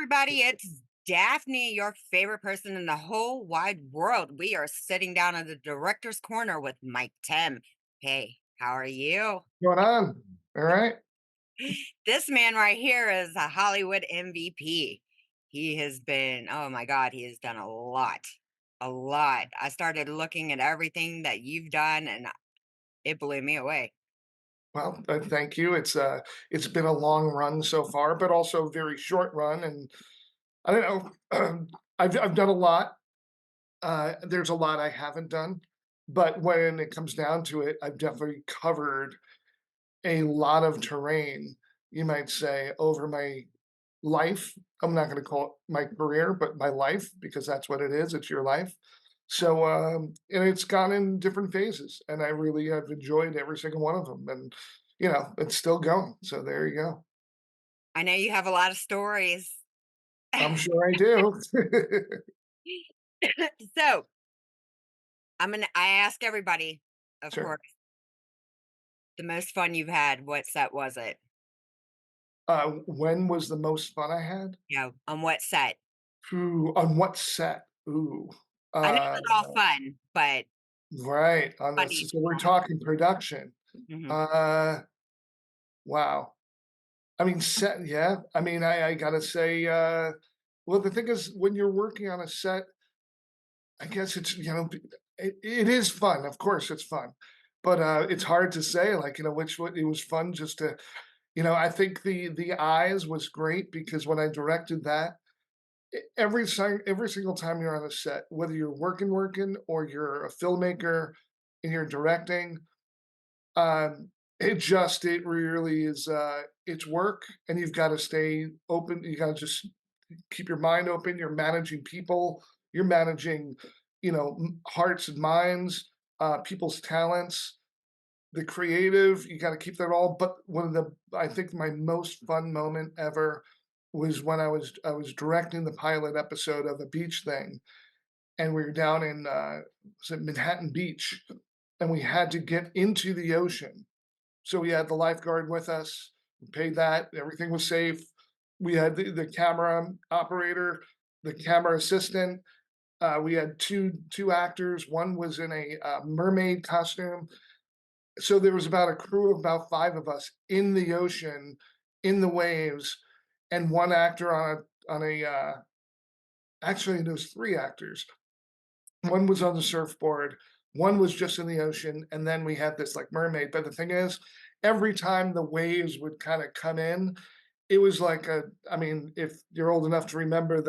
everybody. It's Daphne, your favorite person in the whole wide world. We are sitting down in the director's corner with Mike Timm. Hey, how are you? Going on? All right. This man right here is a Hollywood MVP. He has been, oh my God, he has done a lot. A lot. I started looking at everything that you've done and it blew me away. Well, thank you. It's been a long run so far, but also a very short run. And I don't know. I've done a lot. There's a lot I haven't done, but when it comes down to it, I've definitely covered a lot of terrain. You might say over my life. I'm not going to call it my career, but my life because that's what it is. It's your life. So, and it's gone in different phases, and I really have enjoyed every single one of them, and it's still going. So there you go. I know you have a lot of stories. I'm sure I do. So I ask everybody, of Sure. course, the most fun you've had, what set was it? When was the most fun I had? On what set? Ooh, on what set? Ooh, I know uh, it's all fun, but right on this. funny So we're moment. talking production. Mhm. Uh, wow. I mean, set. Yeah. I mean, I gotta say. Well, the thing is, when you're working on a set, I guess it's it is fun. Of course, it's fun, but it's hard to say. Like which one it was fun just to I think the eyes was great because when I directed that, every single time you're on a set, whether you're working or you're a filmmaker and you're directing, it really is. It's work, and you've got to stay open. You got to just keep your mind open. You're managing people. You're managing, hearts and minds, people's talents, the creative. You got to keep that all. But one of the, I think, my most fun moment ever was when I was directing the pilot episode of a beach thing, and we were down in was it Manhattan Beach, and we had to get into the ocean. So we had the lifeguard with us. We paid that. Everything was safe. We had the camera operator, the camera assistant. We had two actors. One was in a mermaid costume. So there was about a crew of about five of us in the ocean, in the waves, and one actor on a. Actually, there was three actors. One was on the surfboard, one was just in the ocean, and then we had this like mermaid. But the thing is, every time the waves would kind of come in, it was like I mean, if you're old enough to remember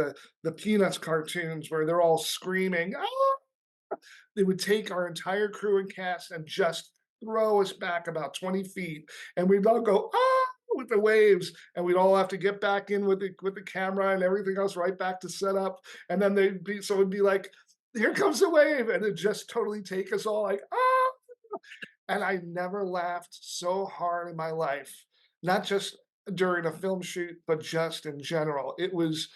the Peanuts cartoons where they're all screaming, "Ah!" They would take our entire crew and cast and just throw us back about 20 feet, and we'd all go, "Ah!" with the waves, and we'd all have to get back in with the camera and everything else right back to set up. And then it'd be like, here comes the wave, and it just totally take us all like, ah. And I never laughed so hard in my life, not just during a film shoot, but just in general. It was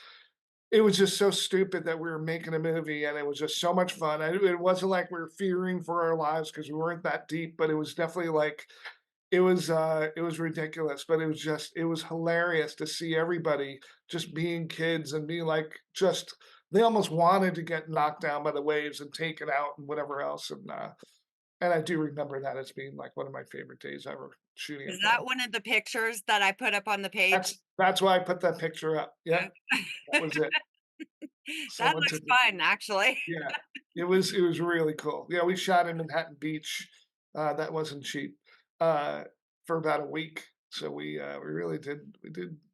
just so stupid that we were making a movie, and it was just so much fun. And it wasn't like we were fearing for our lives because we weren't that deep, but it was definitely like it was ridiculous, but it was hilarious to see everybody just being kids and being like just they almost wanted to get knocked down by the waves and taken out and whatever else. And I do remember that as being like one of my favorite days ever shooting a Is that film. one of the pictures that I put up on the page? That's why I put that picture up. Uh, Yep, that was it. That Someone looks took it. fun, actually. Yeah, it was really cool. Yeah, we shot in Manhattan Beach. That wasn't cheap. Uh, for about a week. So we really did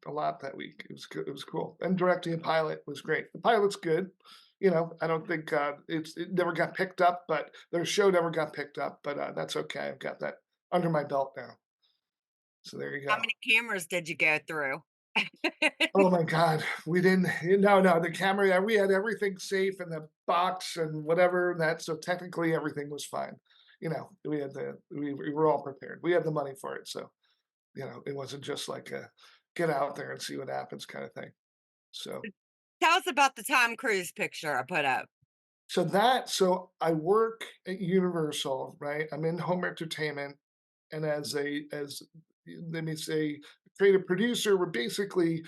a lot that week. It was good. It was cool. And directing a pilot was great. The pilot's good. I don't think it never got picked up, but their show never got picked up. But that's okay. I've got that under my belt now. So there you How go. many cameras did you go through? Oh my god, we didn't no, the camera we had everything safe in the box and whatever that so technically everything was fine. We were all prepared. We had the money for it, so, it wasn't just like a get out there and see what happens kinda thing. So Tell us about the Tom Cruise picture I put up. so I work at Universal, right? I'm in home entertainment, and as let me say, creative producer, we're basically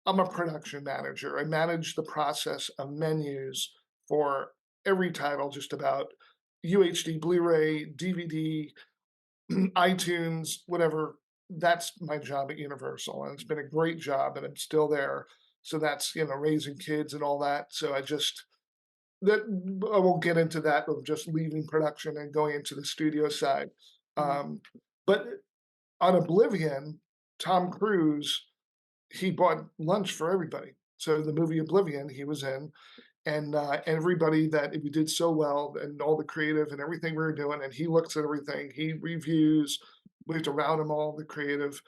I'm a production manager. I manage the process of menus for every title, just about UHD, Blu-ray, DVD, iTunes, whatever. That's my job at Universal, and it's been a great job, and I'm still there. So that's raising kids and all that. So that I won't get into that of just leaving production and going into the studio side. Mhm. But on Oblivion, Tom Cruise, he bought lunch for everybody. So the movie Oblivion, he was in, and everybody that we did so well, and all the creative and everything we were doing, and he looks at everything, he reviews. We have to route him all the creative.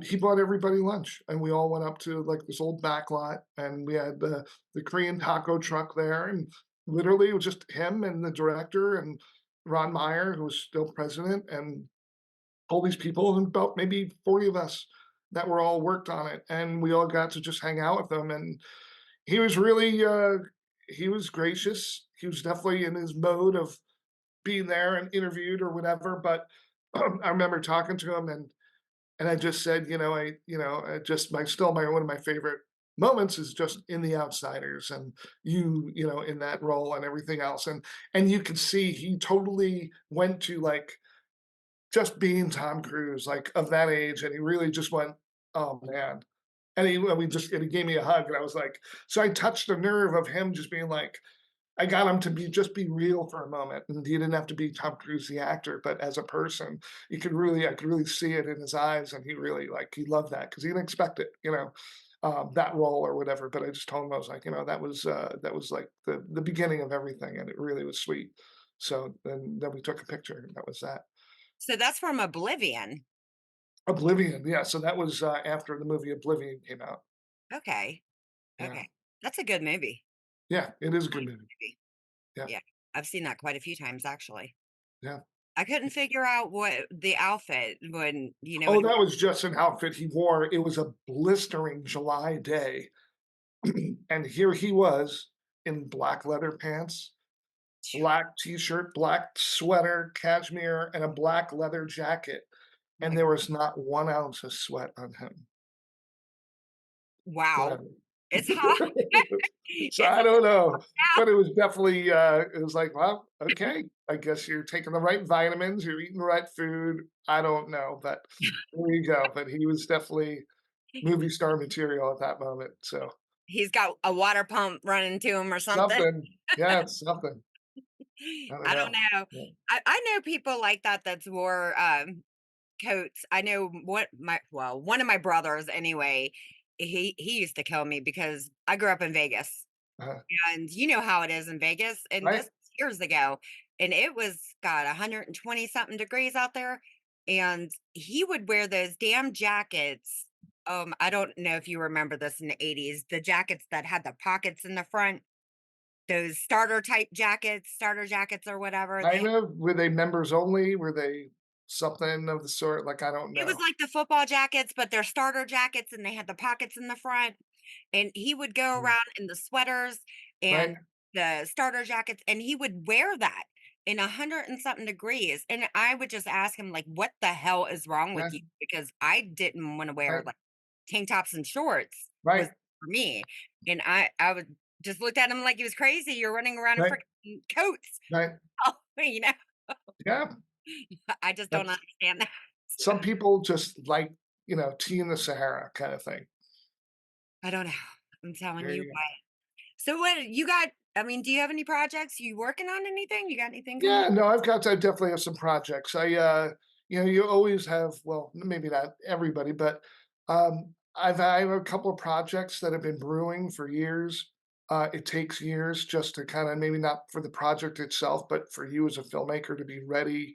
He bought everybody lunch, and we all went up to like this old back lot, and we had the Korean taco truck there, and literally it was just him and the director and Ron Meyer, who was still president, and all these people, and about maybe 40 of us that were all worked on it, and we all got to just hang out with them. And he was really he was gracious. He was definitely in his mode of being there and interviewed or whatever. But I remember talking to him, and I just said, I just my one of my favorite moments is just in The Outsiders, and in that role and everything else. And you could see he totally went to like just being Tom Cruise, like of that age, and he really just went, oh man. And he gave me a hug, and I was like, so I touched the nerve of him just being like, I got him to be real for a moment, and he didn't have to be Tom Cruise the actor, but as a person, I could really see it in his eyes, and he really like he loved that because he didn't expect it, that role or whatever. But I just told him I was like, that was like the beginning of everything, and it really was sweet. So then we took a picture, and that was that. So that's from Oblivion. Oblivion, yeah. So that was after the movie Oblivion came out. Okay, Yeah, okay. That's a good movie. yeah, it is a I good like movie. that movie. Yeah, Yeah, I've seen that quite a few times, actually. yeah. I couldn't figure out what the outfit when Oh, when that was just an outfit he wore. It was a blistering July day, and here he was in black leather pants, black t-shirt, black sweater, cashmere, and a black leather jacket, and my there was not 1 ounce of sweat on him. wow, Whatever. it's hot. So It's I hot don't know, out. but it was definitely, it was like, "Well, okay, I guess you're taking the right vitamins, you're eating the right food." I don't know, but there you go. But he was definitely movie star material at that moment, so He's got a water pump running to him or something. something. Yeah, it's something. I don't I don't know. know. Yeah, I know people like that that's wore, coats. I know one of my brothers anyway, he used to kill me because I grew up in Vegas. uh And you know how it is in Vegas, and this right? was years ago, and it was, God, 120 something degrees out there, and he would wear those damn jackets. I don't know if you remember this in the '80s, the jackets that had the pockets in the front, those starter jackets or whatever. They Kind of. Were they members only? Were they something of the sort? Like, I don't It was know. like the football jackets, but they're starter jackets and they had the pockets in the front. And he would go Mm, around in the sweaters right? and the starter jackets, and he would wear that in 100 and something degrees. And I would just ask him, like, what the hell is wrong Yeah, with you? Because I didn't want to wear right, like tank tops and shorts was right, for me. And I would just looked at him like he was crazy. You're running around in right, freaking coats. right. Oh, you know, Yeah, I just don't that's understand that. some people just like, tea in the Sahara kinda thing. I don't know. I'm telling There you you go. what. So what you got? I mean, do you have any projects? You working on anything? You got anything coming Yeah, up? no, I definitely have some projects. You always have, well, maybe not everybody, but I have a couple of projects that have been brewing for years. It takes years just to kind of maybe not for the project itself, but for you as a filmmaker to be ready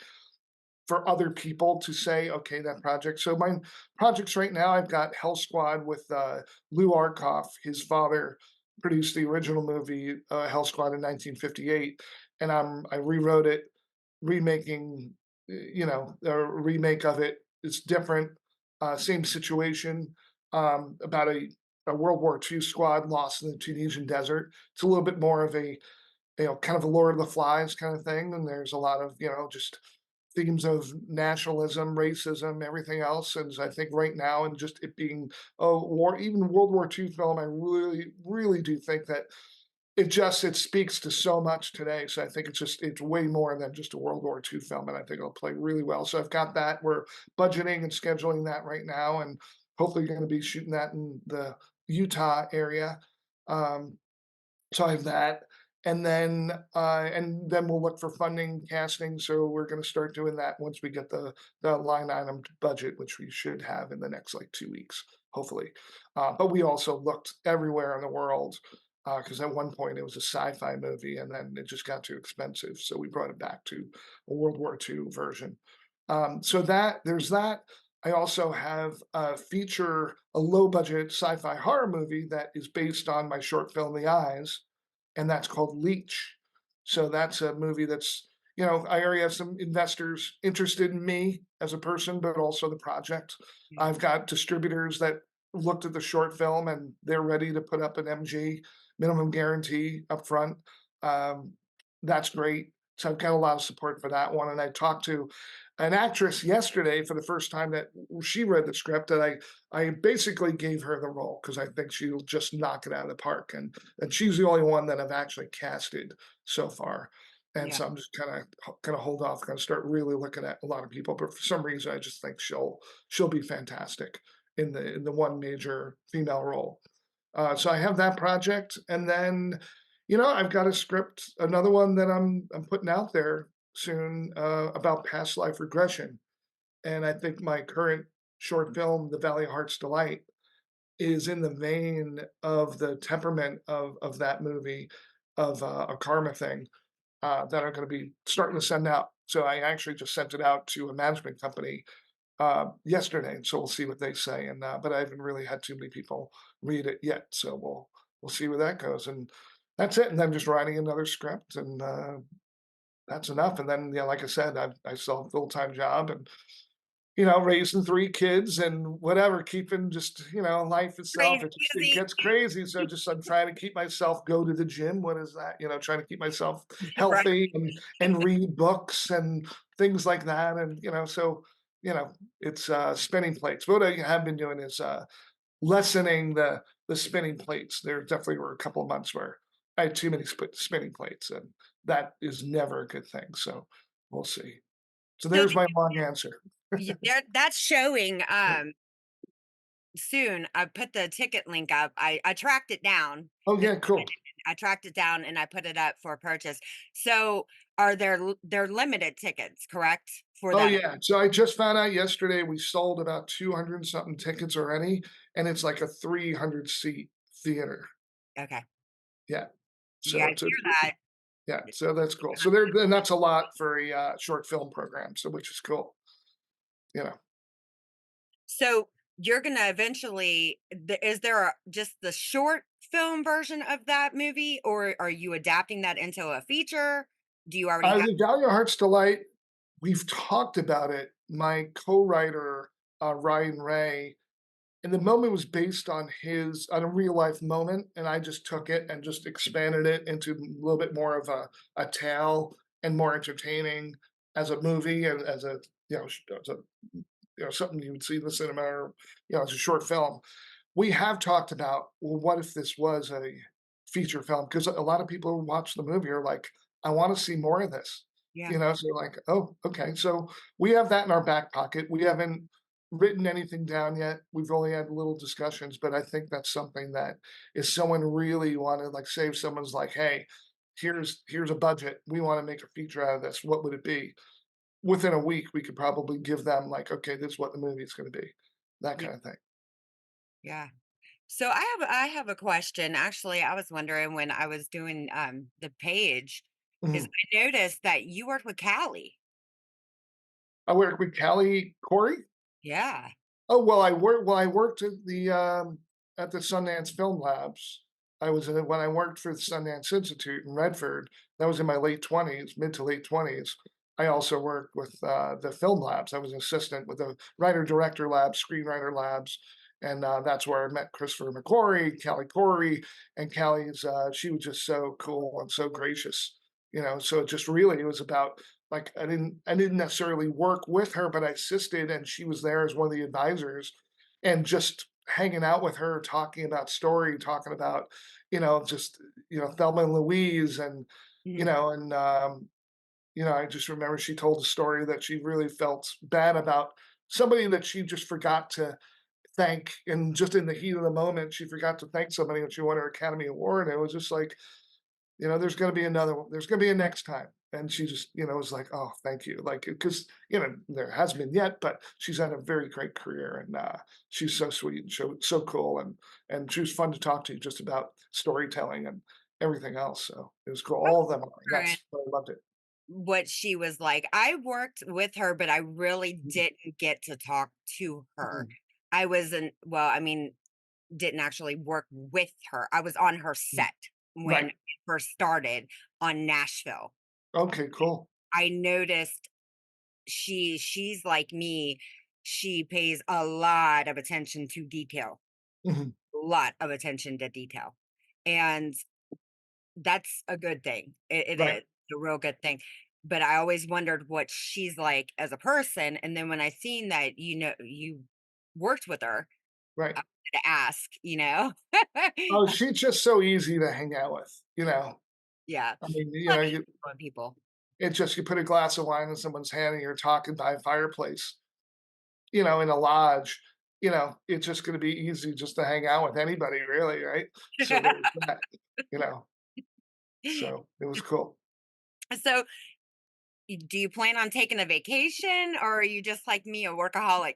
for other people to say, okay, that project. So my projects right now, I've got Hell Squad with Lou Arkoff. His father produced the original movie Hell Squad in 1958, and I rewrote it, remaking, a remake of it. It's different, same situation, about a World War II squad lost in the Tunisian desert. It's a little bit more of a kind of a Lord of the Flies kind of thing, and there's a lot of just themes of nationalism, racism, everything else. And I think right now, and just it being a war, even World War II film, I really, really do think that it speaks to so much today. So I think it's way more than just a World War II film, and I think it'll play really well. So I've got that. We're budgeting and scheduling that right now, and hopefully going to be shooting that in the Utah area. Um, so I have that, and then we'll look for funding, casting. So we're going to start doing that once we get the line item budget, which we should have in the next like 2 weeks, hopefully. But we also looked everywhere in the world because at one point it was a sci-fi movie, and then it just got too expensive, so we brought it back to a World War II version. So that there's that. I also have a low budget sci-fi horror movie that is based on my short film The Eyes, and that's called Leech. So that's a movie that's, I already have some investors interested in me as a person, but also the project. Yeah. I've got distributors that looked at the short film and they're ready to put up an MG, minimum guarantee up front. Um, that's great. So I've got a lot of support for that one. And I talked to an actress yesterday for the first time that she read the script, and I basically gave her the role because I think she'll just knock it out of the park. And she's the only one that I've actually casted so far. And Yeah. so I'm just kind of hold off, gonna start really looking at a lot of people. But for some reason I just think she'll be fantastic in the one major female role. So I have that project, and then, I've got a script, another one that I'm putting out there soon about past life regression, and I think my current short film, The Valley of Heart's Delight, is in the vein of the temperament of that movie, of a karma thing that I'm going to be starting to send out. So I actually just sent it out to a management company yesterday, so we'll see what they say. And but I haven't really had too many people read it yet, so we'll see where that goes. And that's it. And I'm just writing another script, and that's enough. And then, yeah, like I said, I still have a full time job, and raising 3 kids and whatever, keeping just life itself. Crazy It busy. gets crazy. So just I'm trying to keep myself go to the gym. What is that? Trying to keep myself Right. healthy and read books and things like that. And so you know, it's spinning plates. What I have been doing is lessening the spinning plates. There definitely were a couple of months where I had too many spinning plates, and that is never a good thing. So we'll see. So So there's my long answer. that's showing soon. I put the ticket link up. I tracked it down. Oh, This yeah, cool. I tracked it down and I put it up for purchase. So they're limited tickets, correct? For Oh, that. yeah. So I just found out yesterday we sold about 200 and something tickets already, and it's like a 300 seat theater. Okay. Yeah. Yeah, So I it's hear that. yeah, so that's cool. So there, and that's a lot for a short film program, so which is cool. You know, So you're gonna eventually is there just the short film version of that movie, or are you adapting that into a feature? Do you already have the Value Heart's Delight, we've talked about it. My co-writer, Ryan Ray, and the moment was based on a real life moment, and I just took it and just expanded it into a little bit more of a tale and more entertaining as a movie and as a as a something you would see in the cinema, or as a short film. We have talked about, well, what if this was a feature film? Because a lot of people who watch the movie are like, I want to see more of this. yeah. So like, oh, okay. So we have that in our back pocket. We haven't written anything down yet. We've only had little discussions, but I think that's something that if someone really wanted, like, say if someone's like, hey, here's a budget. We want to make a feature out of this. What would it be? Within a week, we could probably give them like, okay, this is what the movie is going to be, that Yeah. kind of thing. Yeah. So I have a question. Actually, I was wondering when I was doing the page, is Mhm. I noticed that you worked with Callie. I work with Callie Corey. Yeah. Oh, well, I worked at the Sundance Film Labs. I was in it when I worked for the Sundance Institute in Redford. That was in my late 20s, mid to late 20s. I also worked with the film labs. I was an assistant with the writer director labs, screenwriter labs, and that's where I met Christopher McQuarrie, Callie Corey, and Callie's. She was just so cool and so gracious. So it just really it was about Like, I didn't necessarily work with her, but I assisted, and she was there as one of the advisors, and just hanging out with her, talking about story, talking about, just, Thelma and Louise and, you Mhm. know, and, I just remember she told a story that she really felt bad about somebody that she just forgot to thank, and just in the heat of the moment, she forgot to thank somebody when she won her Academy Award, and it was just like, there's gonna be another one. There's gonna be a next time. And she just, was like, "Oh, thank you." Like, because, there hasn't been yet, but she's had a very great career, and, she's so sweet and so cool, and she was fun to talk to just about storytelling and everything else, so it was cool. All of them are, Right. that's why I loved it. What she was like. I worked with her, but I really Mhm, didn't get to talk to her. mhm, I wasn't, well, I mean, didn't actually work with her. I was on her mhm. set when Right. it first started on Nashville. Okay, cool. I noticed she's like me. She pays a lot of attention to detail. Mhm, A lot of attention to detail. And that's a good thing. It right, is a real good thing. But I always wondered what she's like as a person. And then when I seen that, you worked with her, right. I wanted to ask, Oh, she's just so easy to hang out with, you know? Yeah. I mean, Love it people. it's just you put a glass of wine in someone's hand and you're talking by a fireplace, in a lodge, it's just gonna be easy just to hang out with anybody really, right? So there was that, you know, so it was cool. So, do you plan on taking a vacation or are you just like me, a workaholic?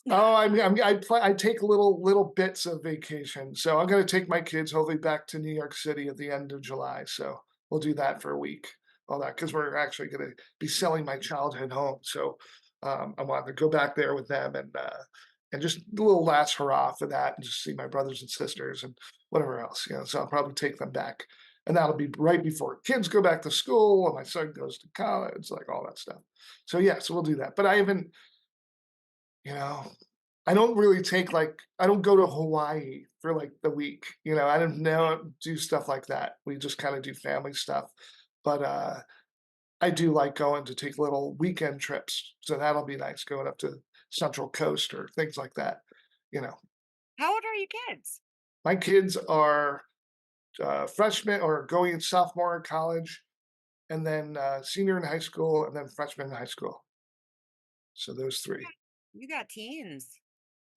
Oh, I take little bits of vacation. So I'm gonna take my kids hopefully back to New York City at the end of July. So we'll do that for a week. All that because we're actually gonna be selling my childhood home. So I wanted to go back there with them and just a little last hurrah for that and just see my brothers and sisters and whatever else. So I'll probably take them back. And that'll be right before kids go back to school and my son goes to college, like all that stuff. So yeah, so we'll do that. But I haven't, you know, I don't really take, I don't go to Hawaii for, like, the week, I don't know do stuff like that. We just kinda do family stuff, but, I do like going to take little weekend trips, so that'll be nice going up to Central Coast or things like that, you know? How old are your kids? My kids are, freshmen or going in sophomore in college, and then, senior in high school, and then freshman in high school. So those 3. You got teens.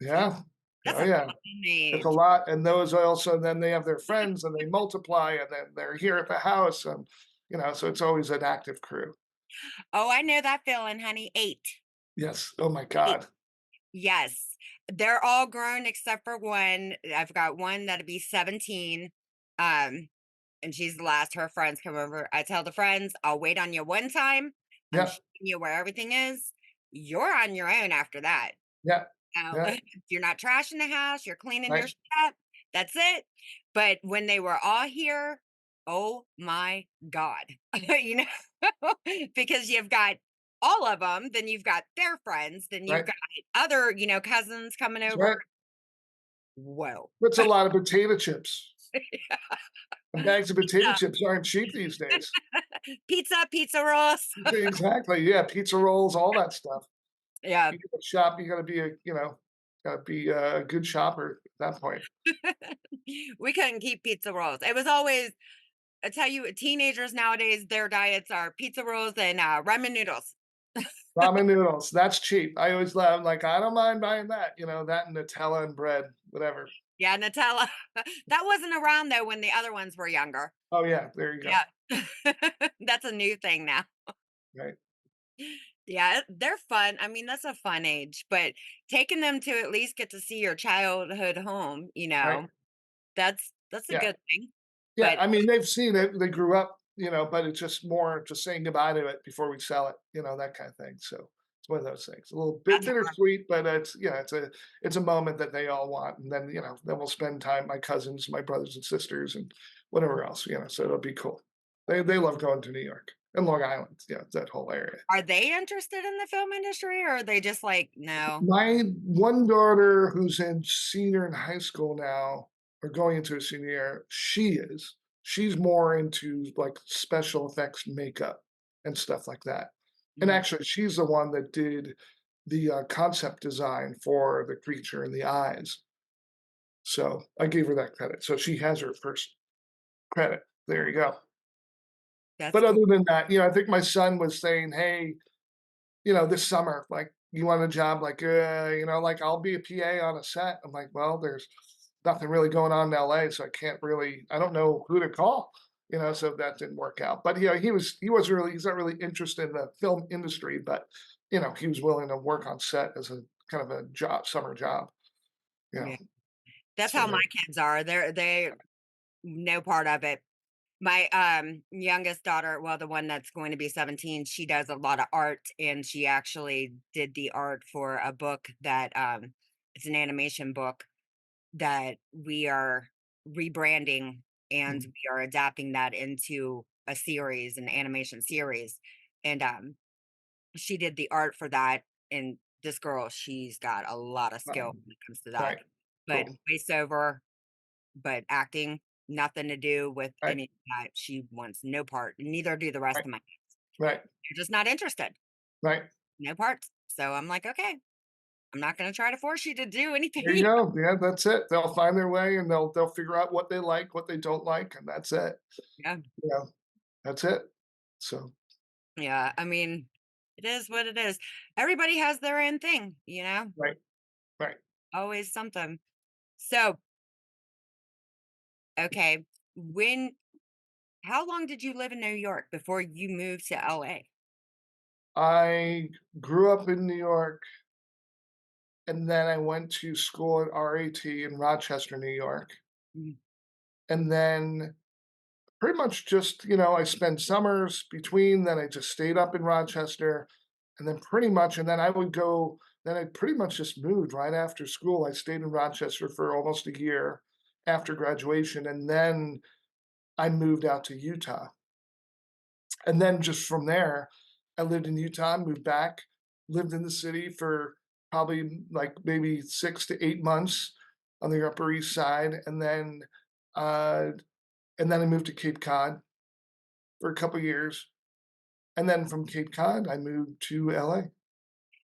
Teen. Yeah. That's Oh, a yeah. fun It's a age. lot, and those also then they have their friends and they multiply and then they're here at the house and, so it's always an active crew. Oh, I know that feeling, honey. 8. Yes. Oh my 8. god. Yes. They're all grown except for one. I've got one that'll be 17. Um, and she's the last. Her friends come over. I tell the friends, I'll wait on you one time. I'm Yeah, showing you where everything is. You're on your own after that. yeah, Now, yeah, if you're not trashing the house, you're cleaning your right, shit up, that's it. But when they were all here, oh my God. you know, because you've got all of them, then you've got their friends, then you've right. got other, cousins coming That's over. right. Whoa. That's a lot of potato chips, and bags of potato chips aren't cheap these days. Pizza, pizza rolls. Exactly, yeah, pizza rolls, all that stuff. Yeah. You gotta shop, you gotta be gotta be a good shopper at that point. We couldn't keep pizza rolls. It was always, I tell you, teenagers nowadays, their diets are pizza rolls and ramen noodles. Ramen noodles, that's cheap. I always laugh, like, I don't mind buying that, that and Nutella and bread, whatever. Yeah, Nutella. That wasn't around though when the other ones were younger. Oh, yeah, there you go. Yeah. That's a new thing now. Right, Yeah, they're fun. I mean, that's a fun age, but taking them to at least get to see your childhood home, right. that's a Yeah, good thing. yeah, But I mean, they've seen it, they grew up, but it's just more just saying goodbye to it before we sell it, that kinda thing, so it's one of those things. A little bit that's hard. bittersweet, but it's a moment that they all want, and then we'll spend time, my cousins, my brothers and sisters, and whatever else, so it'll be cool. They love going to New York and Long Island, that whole area. Are they interested in the film industry or are they just like, no? My one daughter who's in senior in high school now, or going into a senior year, she's more into, like, special effects makeup and stuff like that. And Mhm. actually, she's the one that did the, concept design for the creature and the eyes. So, I gave her that credit. So she has her first credit. There you go. That's But cool. other than that, I think my son was saying, "Hey, this summer, like, you want a job? Like, like, I'll be a PA on a set." I'm like, "Well, there's nothing really going on in LA, so I don't know who to call." So that didn't work out. But yeah, he's not really interested in the film industry, but he was willing to work on set as a kind of a job, summer job. You know, Yeah. That's so how my there. kids are. They no part of it. My, youngest daughter, well, the one that's going to be 17, she does a lot of art, and she actually did the art for a book that, it's an animation book that we are rebranding, and Mhm. we are adapting that into a series, an animation series, and, she did the art for that, and this girl, she's got a lot of skill Um, when it comes to that, right. but Cool. voiceover, but acting, nothing to do with Right. any of that. She wants no part, neither do the rest Right. of my Right. They're just not interested. Right. No parts. So I'm like, "Okay, I'm not gonna try to force you to do There you anything." go. Yeah, that's it. They'll find their way and they'll figure out what they like, what they don't like, and that's it. Yeah. Yeah, that's it. So, Yeah, I mean, it is what it is. Everybody has their own thing, you know? right, right. Always something. So, okay, when how long did you live in New York before you moved to LA? I grew up in New York, and then I went to school at RAT in Rochester, New York, Mm. and then pretty much just, I spent summers between, then I just stayed up in Rochester, and then pretty much and then I would go then I pretty much just moved right after school. I stayed in Rochester for almost a year after graduation, and then I moved out to Utah. And then just from there, I lived in Utah, moved back, lived in the city for probably like maybe 6 to 8 months on the Upper East Side, uh, and then I moved to Cape Cod for a couple years, and then from Cape Cod, I moved to LA.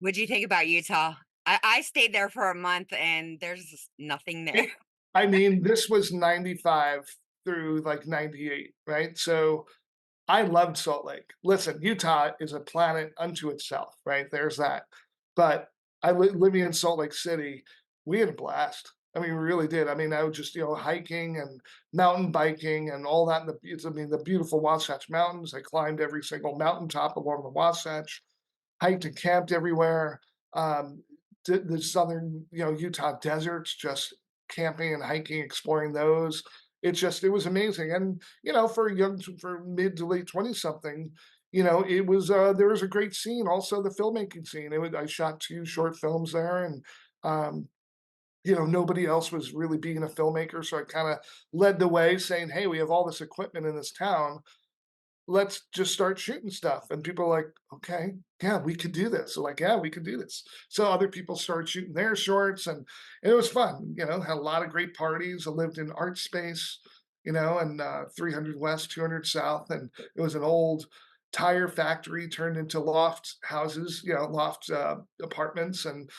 What'd you think about Utah? I stayed there for a month and there's just nothing there. It I mean, this was '95 through, like, '98, right? So I loved Salt Lake. Listen, Utah is a planet unto itself, right? There's that. But living in Salt Lake City, we had a blast. I mean, we really did. I mean, I was just, hiking and mountain biking and all that. The beautiful Wasatch Mountains. I climbed every single mountaintop along the Wasatch, hiked and camped everywhere. Um, the southern, Utah deserts, just camping and hiking, exploring those. It was amazing. And, for mid to late 20 something, there was a great scene. Also the filmmaking scene. I shot 2 short films there and, um, nobody else was really being a filmmaker. So I kind of led the way saying, "Hey, we have all this equipment in this town, let's just start shooting stuff." And people are like, "Okay, yeah, we could do this." So like, "Yeah, we could do this." So other people started shooting their shorts and it was fun, had a lot of great parties. I lived in art space, and 300 West, 200 South. And it was an old tire factory turned into loft houses, loft apartments. And,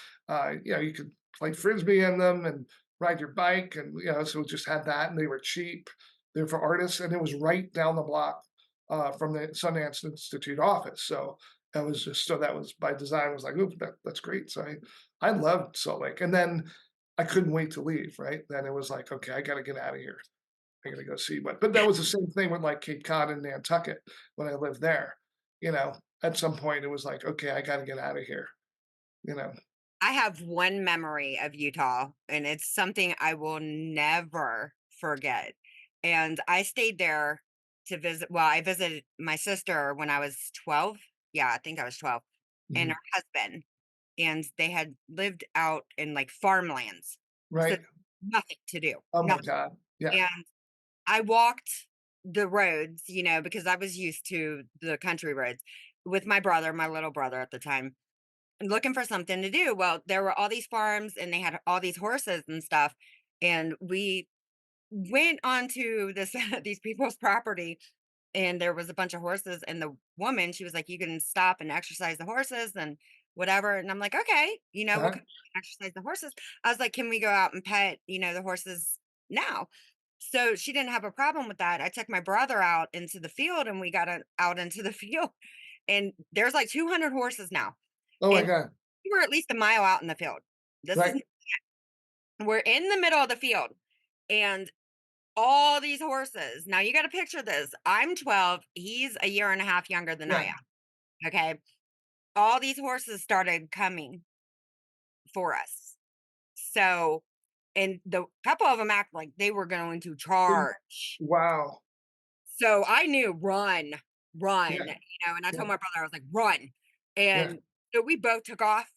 you could play Frisbee in them and ride your bike. And, so we just had that and they were cheap. They're for artists. And it was right down the block from the Sundance Institute office. So that was by design. I was like, "Ooh, that's great." So I loved Salt Lake, and then I couldn't wait to leave. Right then, it was like, "Okay, I got to get out of here. I got to go see what." But that was the same thing with like Cape Cod and Nantucket when I lived there. At some point, it was like, "Okay, I got to get out of here." You know, I have one memory of Utah, and it's something I will never forget. And I stayed there to visit. Well, I visited my sister when I was 12. Yeah, I think I was 12, and Mhm. her husband. And they had lived out in like farmlands. So Right? nothing to do. Oh my Nothing. God, yeah. And I walked the roads, because I was used to the country roads with my brother, my little brother at the time, looking for something to do. Well, there were all these farms and they had all these horses and stuff. And we went onto this these people's property and there was a bunch of horses, and the woman, she was like, "You can stop and exercise the horses and whatever." And I'm like, "Okay, we'll Uh-huh. come exercise the horses." I was like, "Can we go out and pet, the horses now?" So she didn't have a problem with that. I took my brother out into the field, and we got out into the field, and there's like 200 horses now, Oh my and god. we were at least a mile out in the field. This is Right. We're in the middle of the field, and all these horses. Now you got to picture this. I'm 12. He's a year and a half younger than I Yeah. am. Okay. All these horses started coming for us. So, and the couple of them act like they were going to Mm, charge. wow. So I knew run, run, Yeah, and I yeah, told my brother, I was like, run. yeah. And so we both took off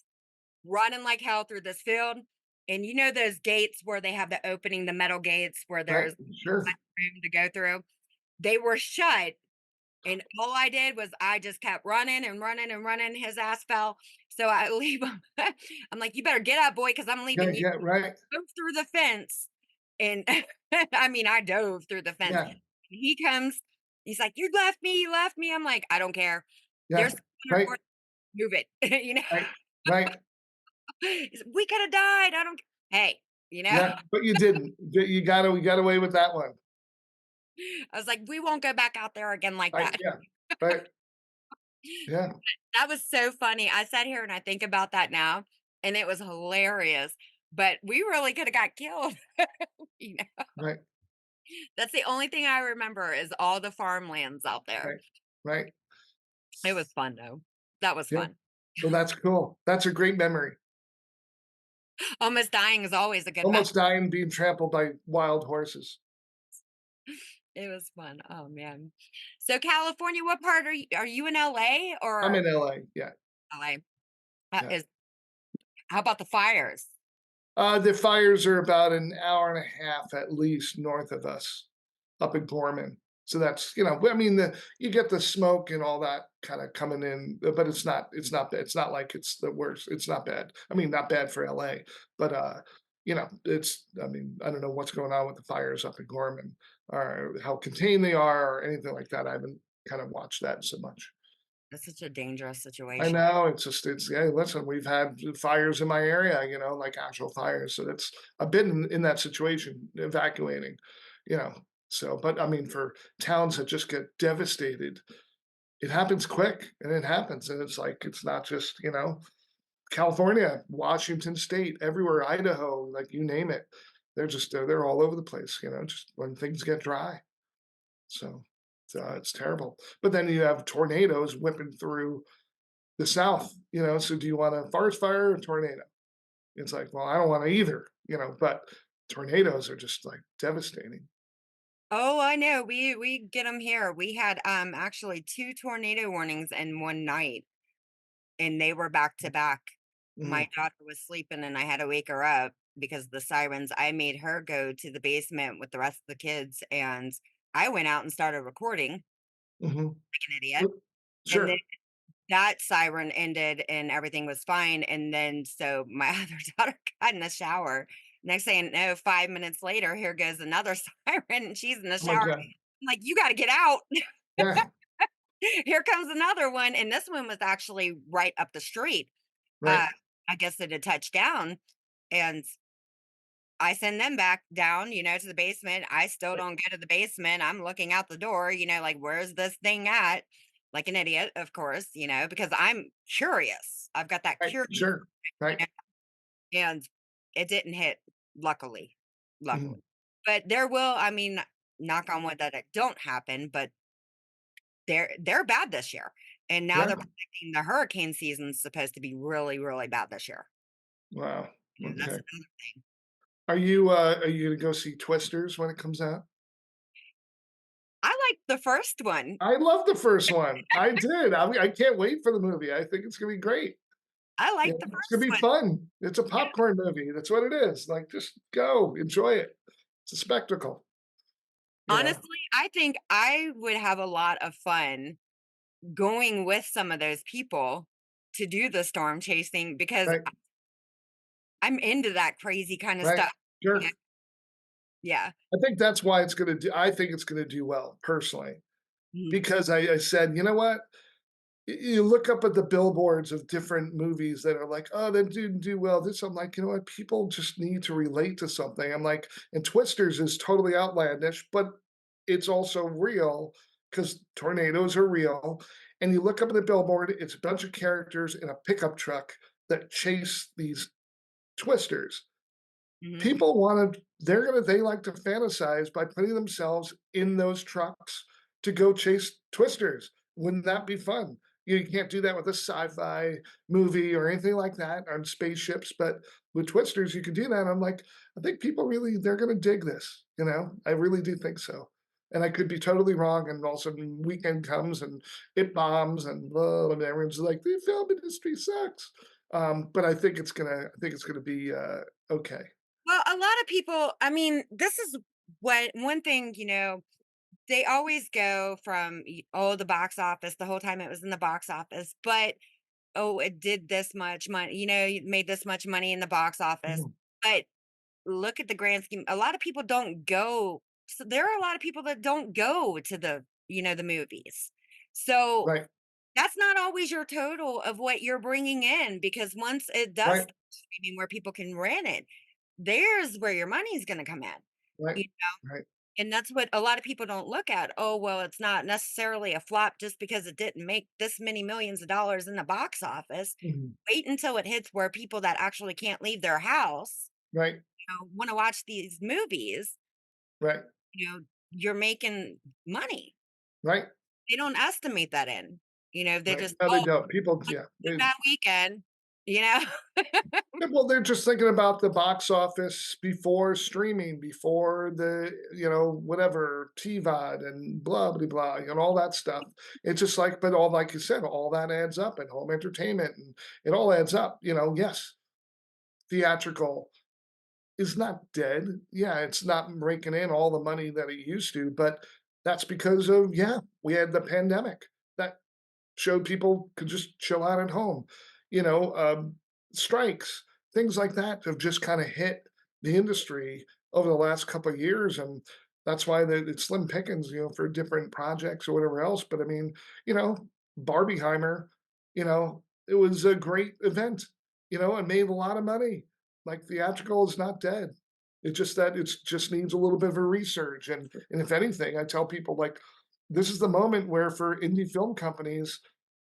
running like hell through this field. And those gates where they have the opening, the metal gates where Right. there's Sure. room to go through? They were shut. And all I did was I just kept running and running and running. His ass fell. So I leave him. I'm like, you better get up, boy, because I'm Yeah, leaving you. yeah, right. Dove through the fence. And I mean, I dove through the fence. Yeah, He comes, he's like, you left me, you left me. I'm like, I don't care. There's yeah. 200 Right, horses, move it. right, right. He's like, we could have died. I don't Hey, Yeah, but you didn't. You got away with that one. I was like, we won't go back out there again like Right, that. yeah. Right. Yeah, That was so funny. I sat here and I think about that now, and it was hilarious. But we really could have got killed. you know, right, that's the only thing I remember is all the farmlands out there. right, right. It was fun though. That was Yeah. fun. Well, that's cool. That's a great memory. Almost dying is always a good Almost memory. dying being trampled by wild horses. It was fun. Oh man. So California, what part are you? Are you in LA I'm or in LA, yeah, LA? yeah. Is How about the fires? The fires are about an hour and a half at least north of us, up in Gorman. So that's I mean, you get the smoke and all that kind of coming in, but it's not bad. It's not like it's the worst. It's not bad. I mean, not bad for LA, but it's. I mean, I don't know what's going on with the fires up in Gorman or how contained they are or anything like that. I haven't kind of watched that so much. That's such a dangerous I situation. know, it's just hey, listen, we've had fires in my area, like actual fires, so that's I've been in that situation, evacuating, you know, so but, I mean, for towns that just get devastated, it happens quick, and it happens, and it's like, it's not just, California, Washington State, everywhere, Idaho, like, you name it. They're all over the place, just when things get dry, so, it's terrible, but then you have tornadoes whipping through the South, so do you want a forest fire or a tornado? It's like, well, I don't want to either, but tornadoes are just like devastating. Oh, I know. We get them here. We had actually two tornado warnings in one night, and they were back to back. My Mhm, daughter was sleeping and I had to wake her up because of the sirens. I made her go to the basement with the rest of the kids, and I went out and started recording like mhm. an idiot. Yep, And then sure. that siren ended and everything was fine. And then so my other daughter got in the shower. Next thing you know, 5 minutes later, here goes another siren and she's in the Oh my shower. god. I'm like, you got to get out. Yeah, Here comes another one. And this one was actually right up the street. right, Uh, I guess it had touched down. And I send them back down, to the basement. I still right, don't go to the basement. I'm looking out the door, like, where's this thing at? Like an idiot, of course, because I'm curious. I've got that right, curious, sure, you right, know, and it didn't hit, luckily, mhm, luckily. But there will, I mean, knock on wood that it don't happen, but they're bad this year. And now yeah, they're predicting the hurricane season's supposed to be really, really bad this year. wow, That's okay. another thing. Are you gonna go see Twisters when it comes out? I like the first one. I love the first one, I did, I can't wait for the movie, I think it's gonna be great. I Yeah, like the it's gonna first be one. fun. It's a popcorn movie, that's what it is, like, just go, enjoy it. It's a spectacle, you know? Honestly, I think I would have a lot of fun going with some of those people to do the storm chasing because Right, I'm into that crazy kind of right, stuff. Yeah. sure. Yeah. I think that's why it's gonna do I think it's gonna do well, personally. Mhm, because I said, you know what? You look up at the billboards of different movies that are like, oh, that didn't do well. This, I'm like, you know what? People just need to relate to something. I'm like, and Twisters is totally outlandish, but it's also real because tornadoes are real. And you look up at the billboard, it's a bunch of characters in a pickup truck that chase these twisters. mhm. People wanna they like to fantasize by putting themselves in those trucks to go chase twisters. Wouldn't that be fun? You can't do that with a sci-fi movie or anything like that on spaceships, but with twisters, you can do that. I'm like, I think people really they're gonna dig this, you know? I really do think so. And I could be totally wrong, and all of a sudden weekend comes and it bombs and blah, and everyone's like, "The film industry sucks." But I think it's gonna be, okay. Well, a lot of people, I mean, this is what one thing, they always go from, oh, the box office, the whole time it was in the box office, but oh, it did this much money, it made this much money in the box office. Mhm. But look at the grand scheme. A lot of people don't go. So there are a lot of people that don't go to the movies. So Right, that's not always your total of what you're bringing in, because once it does right, start streaming where people can rent it, there's where your money's going to come in. right, You right. and that's what a lot of people don't look at. Oh, well, it's not necessarily a flop just because it didn't make this many millions of dollars in the box office. Mhm. Wait until it hits where people that actually can't leave their house, Right, want to watch these movies. right, You're making money. right, They don't estimate that in. They right. just, No, they oh, don't. People, one yeah, really bad weekend, you know? well, they're just thinking about the box office before streaming, before the, whatever, TVOD and blah, blah, blah, and all that stuff. It's just like, but all, like you said, all that adds up and home entertainment and it all adds up, yes, theatrical is not dead. Yeah, it's not raking in all the money that it used to, but that's because of, yeah, we had the pandemic that showed people could just chill out at home. You know, strikes, things like that have just kind of hit the industry over the last couple of years, and that's why it's slim pickings, for different projects or whatever else. But I mean, you know, Barbieheimer, it was a great event, and made a lot of money. Like theatrical is not dead. It's just that it's just needs a little bit of a research, and if anything, I tell people like this is the moment where for indie film companies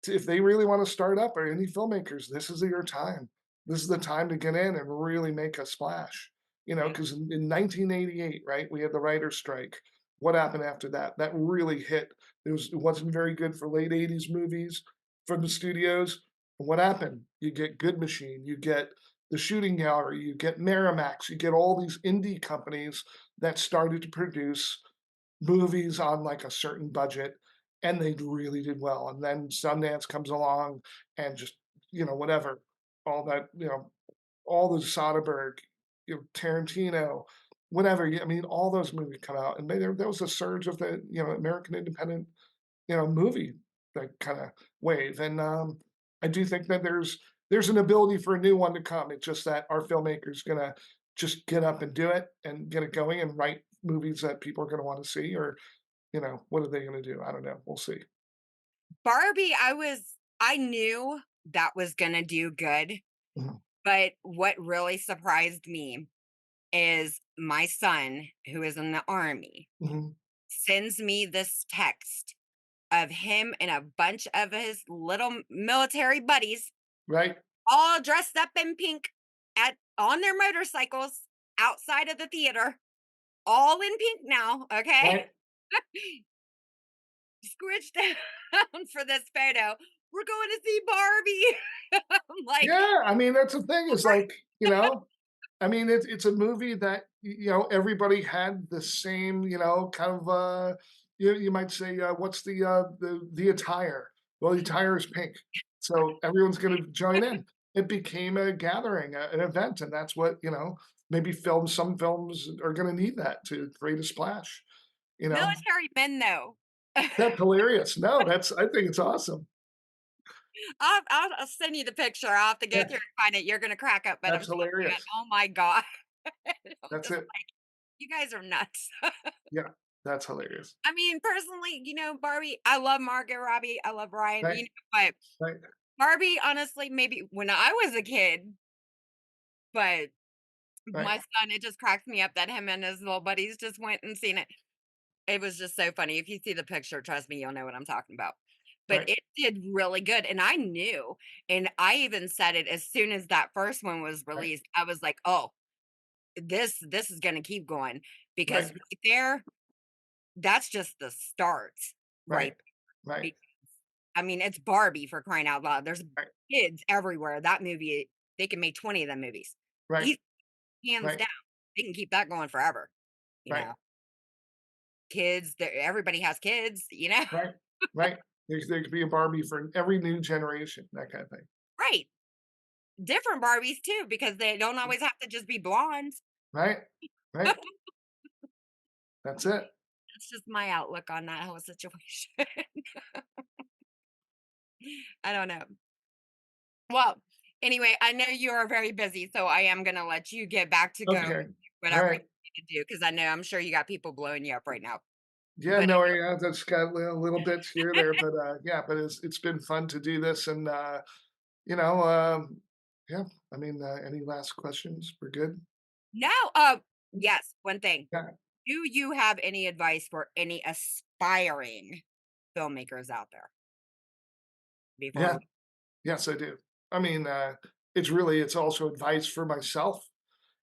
if they really want to start up or any filmmakers, this is your time. This is the time to get in and really make a splash. Yeah. Because in 1988, right, we had the writer's strike. What happened after that? That really hit. It wasn't very good for late 80s movies from the studios. What happened? You get Good Machine, you get the Shooting Gallery, you get Miramax, you get all these indie companies that started to produce movies on like a certain budget, and they really did well. And then Sundance comes along and just, whatever, all that, all the Soderbergh, Tarantino, whatever. I mean, all those movies come out, and there was a surge of the, American independent, movie that kind of wave. And I do think that there's an ability for a new one to come. It's just that our filmmakers gonna just get up and do it and get it going and write movies that people are gonna want to see, or what are they gonna do? I don't know. We'll see. Barbie, I knew that was going to do good, Mhm, but what really surprised me is my son, who is in the army, mhm. sends me this text of him and a bunch of his little military buddies Right, all dressed up in pink at on their motorcycles outside of the theater, all in pink now, okay? right. Squished down for this photo. We're going to see Barbie. I'm like, Yeah, I mean, that's the thing "All is right." like, I mean, it's a movie that everybody had the same, kind of you might say, what's the attire? Well, the attire is pink, so everyone's going to join in. It became a gathering, an event, and that's what maybe some films are going to need that to create a splash. You know, Military men, though. that's hilarious. No, I think it's awesome. I'll send you the picture. I'll have to go Yeah, through and find it. You're gonna crack up, but I'm that's telling you, hilarious. oh my god. I'm That's just it. like, you guys are nuts. Yeah. That's hilarious. I mean, personally, Barbie, I love Margot Robbie, I love Ryan, Right, but right, Barbie, honestly, maybe when I was a kid, but right, my son, it just cracks me up that him and his little buddies just went and seen it. It was just so funny. If you see the picture, trust me, you'll know what I'm talking about. But right, it did really good, and I knew, and I even said it as soon as that first one was right, released. I was like, "Oh, this is gonna keep going," because right, right there, that's just the start, right, right? right, Be I mean, it's Barbie for crying out loud. There's right, kids everywhere. That movie, they can make 20 of them movies. right, Eas Hands right, down. They can keep that going forever, you right, know? Kids, everybody has kids. right, right. There could be a Barbie for every new generation, that kind of thing. Right. Different Barbies too, because they don't always have to just be blondes. Right, right. That's it. That's just my outlook on that whole situation. I don't know. Well, anyway, I know you are very busy, so I am gonna let you get back to go Okay. All whatever you right. need to do because I know I'm sure you got people blowing you up right now. Yeah, But no, yeah, that's got little bits here, there, but yeah, but it's been fun to do this, and you know, yeah. I mean, any last questions? We're good. no, yes, one thing. Yeah, Do you have any advice for any aspiring filmmakers out there before yeah, we yes, I do. I mean, it's also advice for myself.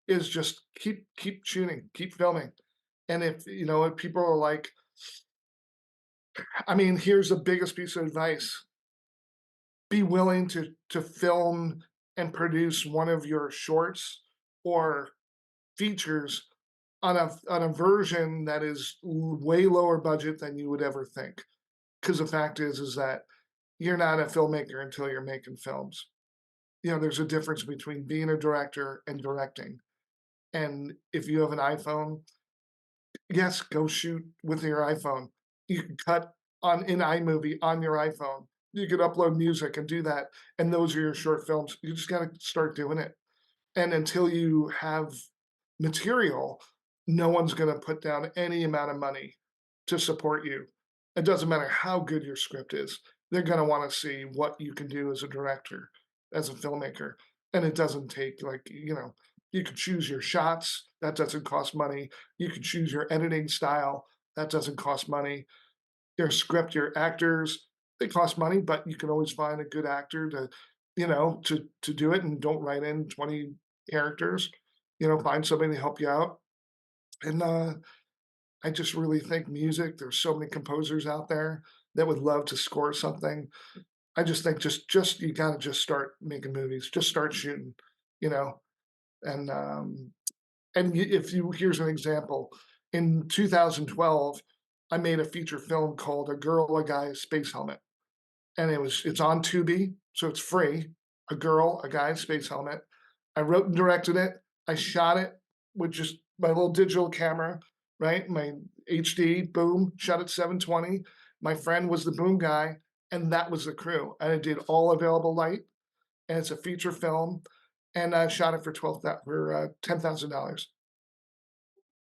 Is just keep shooting, keep filming, and if people are like, I mean, here's the biggest piece of advice: be willing to film and produce one of your shorts or features on a version that is way lower budget than you would ever think. Because the fact is that you're not a filmmaker until you're making films. There's a difference between being a director and directing. And if you have an iPhone, yes, go shoot with your iPhone. You can cut on in iMovie on your iPhone. You could upload music and do that. And those are your short films. You just got to start doing it. And until you have material, no one's going to put down any amount of money to support you. It doesn't matter how good your script is. They're going to want to see what you can do as a director, as a filmmaker. And it doesn't take you can choose your shots. That doesn't cost money. You can choose your editing style. That doesn't cost money. Your script, your actors, they cost money, but you can always find a good actor to do it and don't write in 20 characters. Find somebody to help you out. And I just really think music, there's so many composers out there that would love to score something. I just think just you gotta just start making movies, just start shooting, you know. And if you here's an example. In 2012, I made a feature film called A Girl, a Guy, a Space Helmet. And it's on Tubi, so it's free. A girl, a guy, space helmet. I wrote and directed it. I shot it with just my little digital camera, right? My HD, boom, shot at 720. My friend was the boom guy, and that was the crew. And I did all available light, and it's a feature film, and I shot it for $10,000.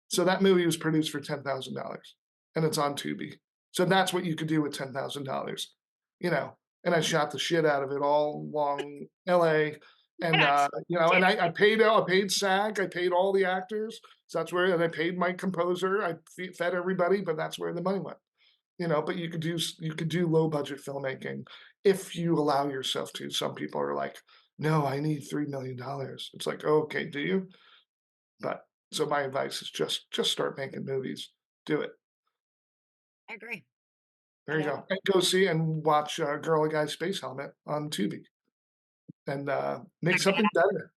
So that movie was produced for $10,000 and it's on Tubi. So that's what you could do with $10,000, you know. And I shot the shit out of it all along LA. and And I and shit. I paid SAG, I paid all the actors. So that's where, and I paid my composer. I fed everybody, but that's where the money went. But you could do low budget filmmaking if you allow yourself to. Some people are like, no, I need $3 million. It's like, okay, do you? But so my advice is just start making movies. Do it. I agree. I There you know. go. And go see and watch Girl a Guy Space Helmet on Tubi and make Check that something better.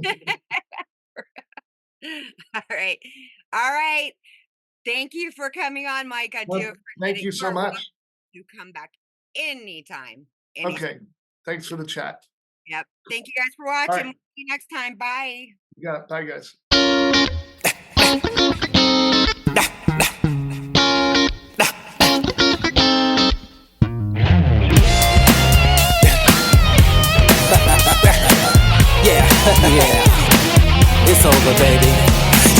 out. All right. All right. Thank you for coming on, Mike. I do Well, appreciate thank it. you You so are welcome much. to come back anytime. Anytime. Okay. Thanks for the chat. Yep. Thank you guys for All watching. right. See you next time. Bye. Yeah. Bye, guys. Yeah, yeah, it's over, baby.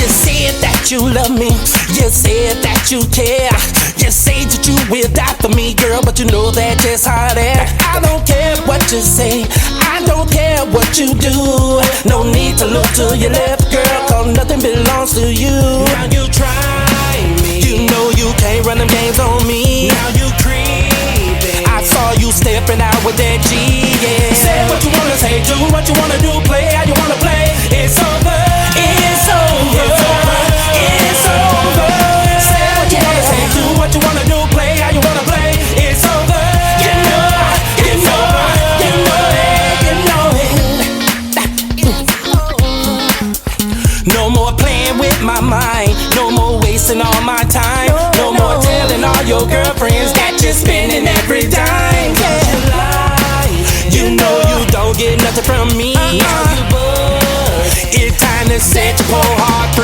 You said that you love me, you said that you care, you say that you will die for me, girl, but you know that just hot air. I don't care what you say, I don't care what you do. No need to look to your left, girl, cause nothing belongs to you. Now you try me, you know you can't run them games on me. Now you creeping, I saw you stepping out with that G, yeah. Say what you wanna say, do what you wanna do, play how you wanna play. It's over, it's over, it's over. Say what you wanna say, do what you wanna do, play how you wanna play. It's over, you know, you know, you know it, you know it. No more playing with my mind, no more wasting all my time, no more telling all your girlfriends that you're spending every dime. You know you don't get nothing from me. It's time to set your whole heart free.